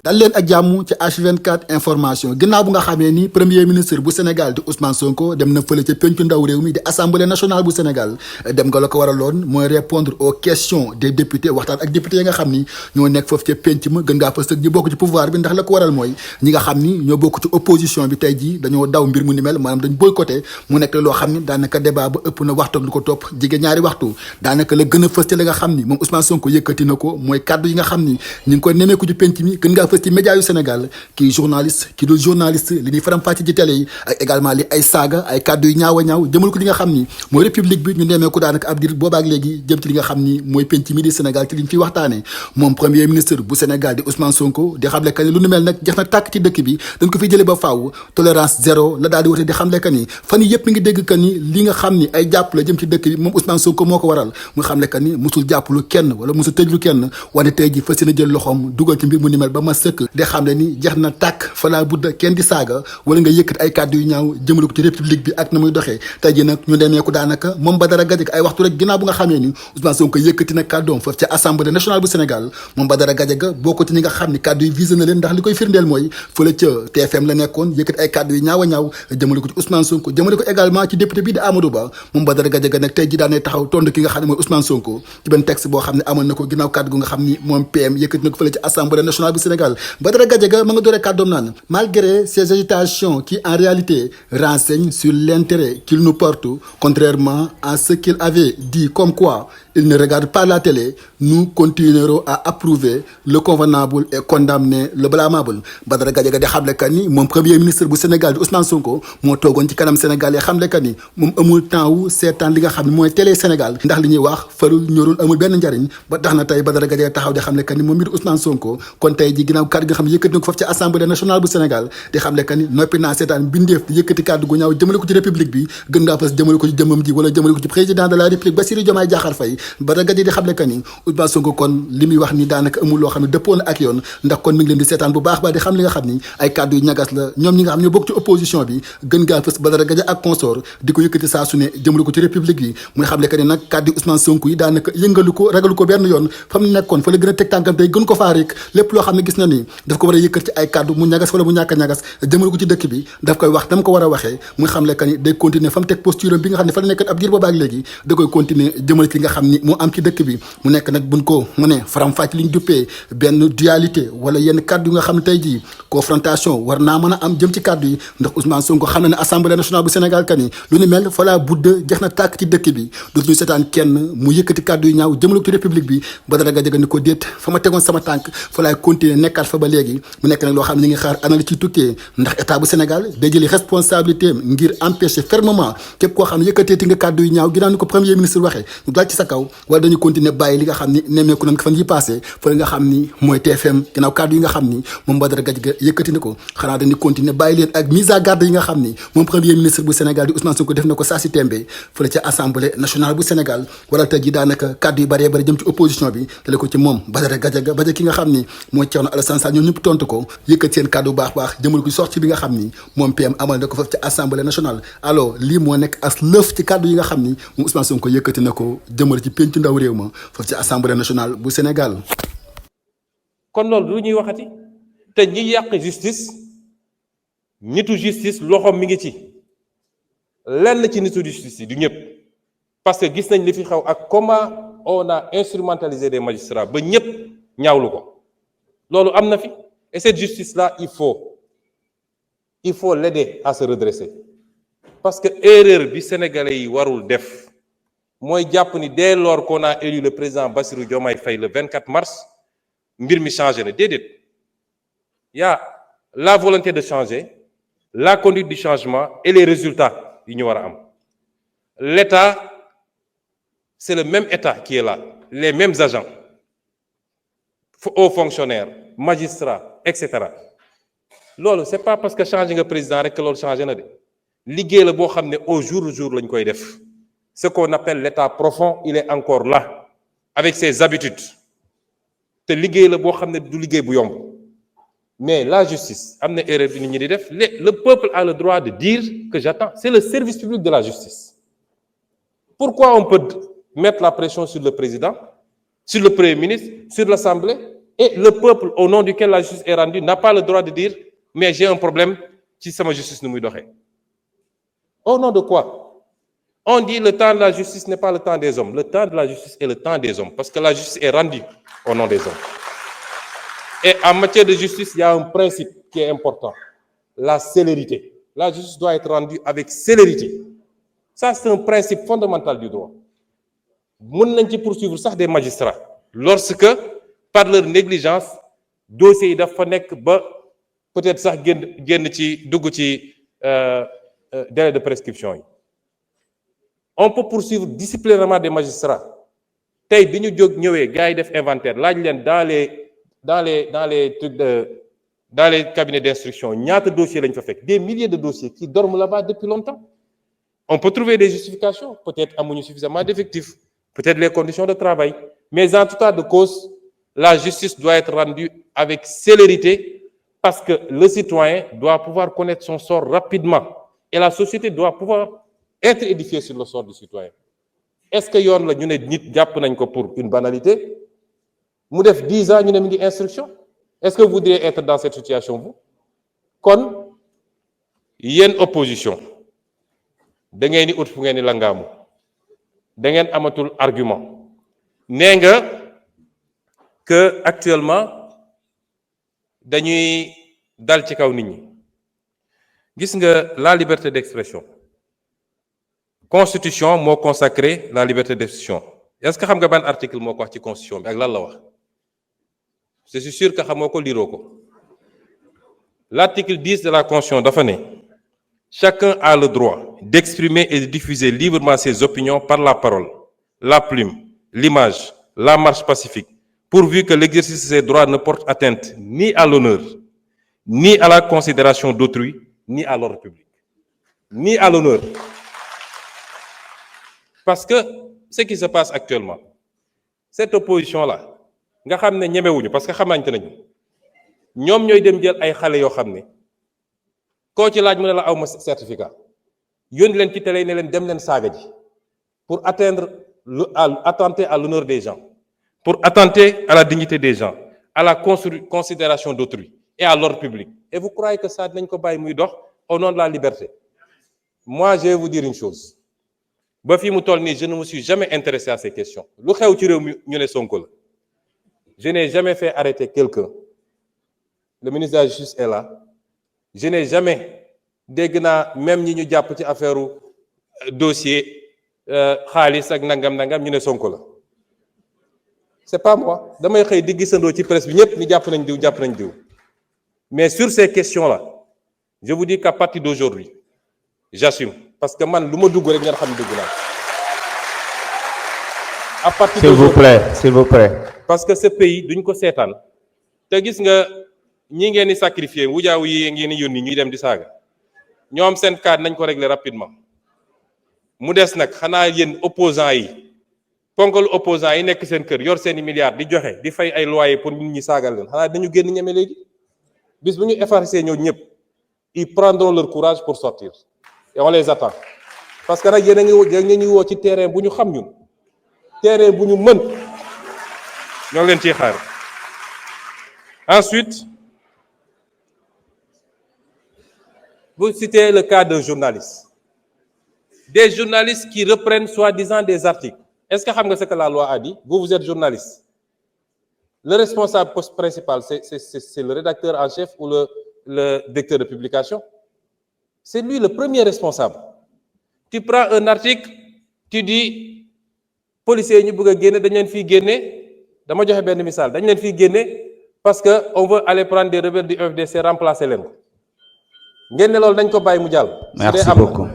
dal leen ak jàmm ci H24 information ginnaaw bu nga xamee ni premier ministre bu Sénégal di Ousmane Sonko dem na fële ca pencu ndaw réew mi di assemblée nationale bu Sénégal dem nga la ko waraloon mooy répondre aux questions des députés waxtaan ak députés yi nga xam ni ñoo nekk foofu ca penc ma gën ngaa fës ak ñu bokk ci pouvoir bi ndax la ko waral mooy ñi nga xam ni ñoo bokk ci opposition bi tey jii dañoo daw mbir mu ni mel maanaam dañ boycotté mu nekk loo xam ni daanaka débat ba ëpp na waxtu ak lu ko topp jege ñaari waxtu daanaka la gën a fës ci la nga xam ni moom Ousmane Sonko yëkkati na ko mooy kàddu yi nga xam ni ñu ngi koy nemeeku ci penc mi gën ngaa fës ci média yu Sénégal kii journaliste kii dul journaliste li ñuy faram-fàcce ci télé yi ak également li ay saaga ay kàddu yu ñaaw a ñaaw jëmal ko li nga xam ni mooy république bi ñu nemeeku daanaka ab diir boobaak léegi jëm ci li nga xam ni mooy penc mi di Sénégal ci liñ fiy waxtaane moom premier ministre bu Sénégal di Ousmane Sonko di xamle que ni lu nu mel nag jeex na tàkk ci dëkk bi dañ ko fiy jëlee ba faaw tolérance zéro la daal di wote di xamle que ni fan yi yëpp mi ngi dégg que ni li nga xam ni ay jàpp la jëm ci dëkk bi moom Ousmane Sonko moo ko waral mu xamle que ni musul jàpplu kenn wala musul tëjlu kenn wante tey ji fas yéene jël loxoom dugal ci mbir mu ni mel ba ma sëkk di xamle ni jeex na tàkk falaa budda kenn di saaga wala nga yëkkat ay kàddu yu ñaaw jëmale ko ci république bi ak na muy doxee tey ji nag ñu demeeku daanaka moom Badara Gadiaga ay waxtu rek ginnaaw bu nga xamee ni Ousmane Sonko yëkkati na kàddoom foofu ci assemblée nationale bu Sénégal moom Badara Gadiaga bokk ci ñi nga xam ni kàddu yi visé na leen ndax li koy firndeel mooy fële ca TFM la nekkoon yëkkati ay kàddu yu ñaaw a ñaaw jëmale ko ci Ousmane Sonko jëmale ko également ci député bi di Amadou Ba moom Badara Gadiaga nag tey ji daanay taxaw tontu ki nga xam ne mooy Ousmane Sonko ci benn texte boo xam ne amoon na ko ginnaaw kàddu gu nga xam ni moom PM yëkkati na ko fële ci assemblée nationale bu Sénégal Badara Gadiaga ma nga dooree kàddoom naan malgré ces agitations qui en réalité renseignent sur l'intérêt qu'il nous porte, contrairement à ce qu'il avait dit comme quoi il ne regarde pas la télé, nous continuerons à approuver le convenable et condamner le blâmable. Badara Gadiaga di xamle que ni moom premier ministre bu Sénégal di Ousmane Sonko moo toogoon ci kanam Sénégal yi xamle que ni moom amul temps wu seetaan li nga xam ne mooy télé Sénégal ndax li ñuy wax farul ñorul amul benn njariñ ba tax na tey Badara Gadiaga taxaw di xamle que ni moom mi di Ousmane Sonko kon tey ji ginnaaw kàddu gi nga xam ne yëkkati na ko foofu ci assemblée nationale bu Sénégal di xamle que ni noppi naa seetaan bindeef di yëkkati kàddu gu ñaaw jëmale ko ci république bi gën ngaa fas jëmale ko ci jëmmam ji wala jëmale ko ci président de la république Bassirou Diomaye Diakhar Faye Badara Gadiaga di xamle que ni Ousmane Sonko kon li muy wax ni daanaka amul loo xam ne dëppoo na ak yoon ndax kon mi ngi leen di seetaan bu baax ba di xam li nga xam ni ay kàddu yu ñagas la ñoom ñi nga xam ñoo bokk ci opposition bi gën ngaa fës Badara Gadiaga ak consort di ko yëkkati saa su ne jëmale ko ci république bi muy xamle que ni nag kàddu Ousmane Sonko yi daanaka yëngalu ko ragalu ko benn yoon fa mu nekkoon fa la gën a teg tànkam tey gën ko faa rek lépp loo xam ne gis na ni daf ko war a yëkkat ci ay kàddu mu ñagas wala mu ñàkk a ñagas jëmale ko ci dëkk bi daf koy wax dama ko war a waxee muy xamle que ni day continuer fa mu teg posture bi nga xam ne fa la nekkat ab diir booba ak léegi da koy continuer jëmale ci li nga xam ni moo am ci dëkk bi mu nekk nag buñ ko mu ne faram-fàcc li ñu duppee benn dualité wala yenn kàddu yi nga xam ne tey jii confrontation war naa mën a am jëm ci kàddu yi ndax Ousmane Sonko xam na ne assemblée nationale bu Sénégal kan ni lu ni mel fa laa budda jeex na tàkk ci dëkk bi dootuñu seetaan kenn mu yëkkati kàddu yu ñaaw jëmale ko ci république bi Badara Gadiaga ni ko déet fa ma tegoon sama tànk fa laay continuer nekkaat fa ba léegi mu nekk nag loo xam ne ñu ngi xaar analyse ci tukkee ndax état bu Sénégal day jëli responsabilité ngir empêcher fermement képp koo xam ne yëkkateeti nga kàddu yu ñaaw ginnaaw ni ko premier ministre waxee ñu dal ci sa kaw wala dañu continuer bàyyi li nga xam ni nemmeeku nañ ko fan yi passé fa nga xam ni mooy TFM ginnaaw kàddu yi nga xam ni moom Badara Gadiaga yëkkati na ko xanaa dañuy continuer bàyyi leen ak mise à garde yi nga xam ni moom premier ministre bu Sénégal di Ousmane Sonko def na ko saa si tembe fële ca assemblée nationale bu Sénégal waral tey ji daanaka kàddu yu bëree bëri jëm ci opposition bi dale ko ci moom Badara Gadiaga ba ki nga xam ni mooy Thierno Alassane Sall ñoom ñëpp tontu ko yëkkati seen kàddu baax jëmal ko sortie bi nga xam ni moom PM amal na ko foofu ci assemblée nationale alors lii moo nekk as lëf ci kàddu yi nga xam ni moom Ousmane Sonko yëkkati na ko jëmal ci pencu ndaw réew ma foofu ci assemblée nationale bu Sénégal. kon loolu lu ñuy waxati te ñi yàq justice nitu justice loxoom mi ngi ci lenn ci nitu justice yi du ñëpp parce que gis nañ li fi xew ak comment on a instrumentalisé des magistrats ba ñëpp ñaawlu ko loolu am na fi et cette justice là il faut l'aider à se redresser parce que erreur bi sénégalais yi warul def mooy jàpp ni dès lors qu'on a élu le président Bassirou Diomaye Faye le 24 mars mbir mi changé na déedéet y a la volonté de changer la conduite du changement et les résultats yi ñu war a am l'État c'est le même État qui est là les mêmes agents hauts fonctionnaires magistrats etc. loolu c'est pas parce que changé nga président rek que loolu changé na de liggéey la boo xam ne au jour le jour lañ koy def ce qu'on appelle l'État profond il est encore là avec ses habitudes te liggéey la boo xam ne du liggéey bu yomb mais la justice am na erreur bi nit ñi di def le peuple a le droit de dire que j'attends c'est le service public de la justice pourquoi on peut mettre la pression sur le président sur le premier ministre sur l'Assemblée Et le peuple au nom duquel la justice est rendue n'a pas le droit de dire mais j'ai un problème ci sama justice nu muy doxee. Au nom de quoi? On dit le temps de la justice n'est pas le temps des hommes. Le temps de la justice est le temps des hommes parce que la justice est rendue au nom des hommes. Et en matière de justice, il y a un principe qui est important, la célérité. La justice doit être rendue avec célérité. Ça, c'est un principe fondamental du droit. Mën nañ ci poursuivre sax des magistrats lorsque par leur négligence dossiers yi dafa nekk ba peut-être sax génn ci dugg ci délai de prescription yi. On peut poursuivre disciplinairement des magistrats tey bi ñu jóg ñëwee gars yi def inventaire laaj leen dans les cabinets d'instruction ñaata dossiers lañ fa fekk des milliers de dossiers qui dorment là-bas depuis longtemps. On peut trouver des justifications, peut-être amuñu suffisamment d'effectifs, peut-être les conditions de travail, mais en tout cas de cause, la justice doit être rendue avec célérité parce que le citoyen doit pouvoir connaître son sort rapidement et la société doit pouvoir être édifiée sur le sort du citoyen. Est-ce que yoon la ñu ne nit jàpp nañ ko pour une banalité mu def 10 ans ñu ne mi ngi instruction? Est-ce que vous voudriez être dans cette situation vous? Kon yéen opposition da ngeen di ut fu ngeen di langaamu da ngeen amatul argument nee nga que actuellement dañuy dal ci kaw nit ñi gis nga la liberté d'expression constitution moo consacré la liberté d'expression est-ce que xam nga ban article moo ko wax ci constitution bi ak lan la wax je suis sûr que xamoo ko liiroo ko l'article 10 de la constitution dafa ne chacun a le droit d'exprimer et de diffuser librement ses opinions par la parole, la plume, l'image, la marche pacifique, pourvu que l'exercice de ces droits ne porte atteinte ni à l'honneur, ni à la considération d'autrui, ni à l'ordre public. Ni à l'honneur. Parce que ce qui se passe actuellement, cette opposition-là, nga xam ne ñemewuñu parce que xamante nañu ñoom ñooy dem jël ay xale yoo xam ne koo ci laaj mu ne la aw ma certificat yónni leen ci télé ne leen dem leen saaga ji pour attenter à l'honneur des gens, pour attenter à la dignité des gens, à la considération d'autrui et à l'ordre public. Et vous croyez que ça dinañ ko bàyyi muy dox au nom de la liberté? Moi, je vais vous dire une chose. Ba fi mu toll nii je ne me suis jamais intéressé à ces questions. Lu xew ci réew mi ñu ne Sonko la. Je n'ai jamais fait arrêter quelqu'un. Le ministre de la Justice est là. Je n'ai jamais dégg naa même ñi ñu jàpp ci affaire dossier xaalis ak nangam ñu ne Sonko la. C'est pas moi. Damay xëy di gisandoo ci presse bi ñëpp ni jàpp nañ diw. Mais sur ces questions-là, je vous dis qu'à partir d'aujourd'hui, j'assume. Parce que man lu ma dugg rek ngeen xam ne dugg naa. À partir s'il vous plaît. Parce que ce pays duñ ko seetaan te gis nga ñi ngeen di sacrifier wujaaw yi ngeen di yónni ñuy dem di saaga ñoom seen cas nañ ko régler rapidement mu des nag xanaa yéen opposants yi ponkal opposants yi nekk seen kër yor seeni milliards di joxe di fay ay loyer pour nit ñi saagal leen xanaa dañu génn ñeme léegi bis bu ñu effacer ñoo ñëpp ils prendront leur courage pour sortir et on les attend parce que nag yéen a ngi woo ci terrain bu ñu xam ñun terrain bu ñu mën ñoo ngi leen ciy xaar. Ensuite, vous citez le cas d'un journaliste. Des journalistes qui reprennent soi-disant des articles. Est-ce que vous savez ce que la loi a dit? Vous êtes journaliste. Le responsable principal, c'est le rédacteur en chef ou le directeur de publication? C'est lui le premier responsable. Tu prends un article, tu dis, policiers ñu bëgg a génne dañ leen fiy génne dama joxe benn misaal dañ leen fiy génne parce que on veut aller prendre des rebelles du FDC remplacer leen ko ngeen ne loolu dañ ko bàyyi mu jàll. Merci beaucoup.